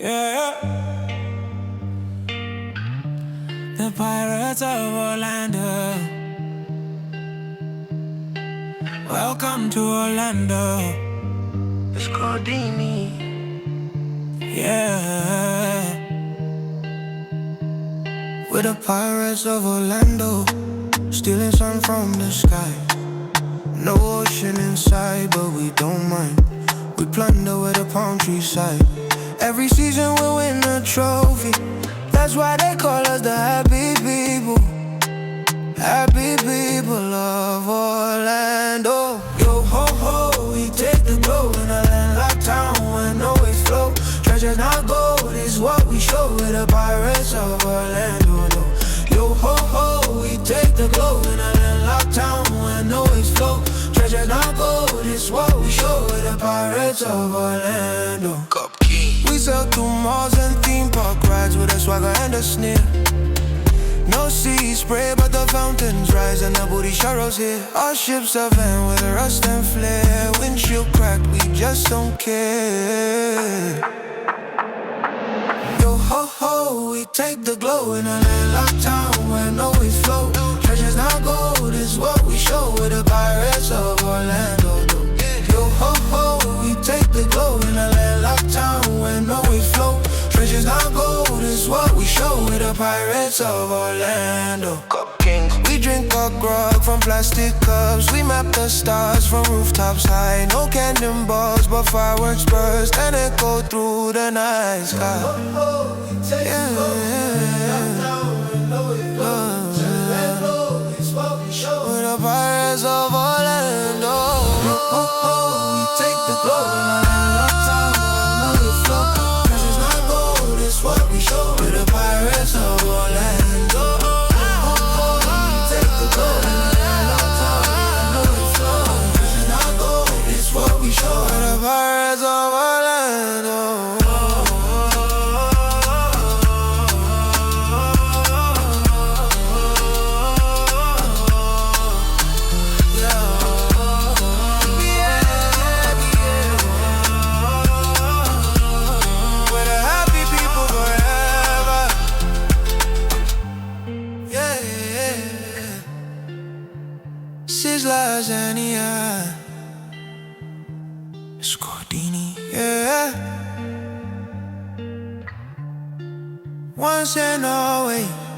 yeah. The Pirates of Orlando. Welcome to Orlando. It's Cordini. Yeah. We're the Pirates of Orlando, stealing sun from the sky. No ocean inside, but we don't mind. We plunder where the palm trees side. Every season we'll win a trophy. That's why they call us the happy people. Happy people of Orlando. Yo ho ho, we take the globe in a landlocked town where no waves flow. Treasures not gold is what we show. We're the Pirates of Orlando. Yo ho ho, we take the globe in a landlocked town where no waves flow. Treasures not gold is what we show. We're the Pirates of Orlando. We sell through malls and theme park rides with a swagger and a sneer. No sea spray, but the fountains rise and the booty sharrows here. Our ships are van with rust and flare. Windshield cracked, we just don't care. Yo ho ho, we take the glow in a landlocked town where no waves flow. Treasures not gold is what we show. We're the Pirates of Orlando. Yo ho ho, we take the glow in a landlocked town where no waves flow. Treasures not gold is what we show. We're the Pirates of Orlando. Cup Kings. We drink our grog from plastic cups. We map the stars from rooftops high. No cannonballs but fireworks burst and echo through the night sky. We're the Pirates of Orlando. We take the glory in a landlocked town where no waves flow. Treasures not gold is what we show. We're the Pirates of Orlando. We take the glory in a landlocked town where no waves flow. Treasures not gold is what we show. We're the Pirates of Orlando. Sizla, Azania, Cordini, yeah. Once and always.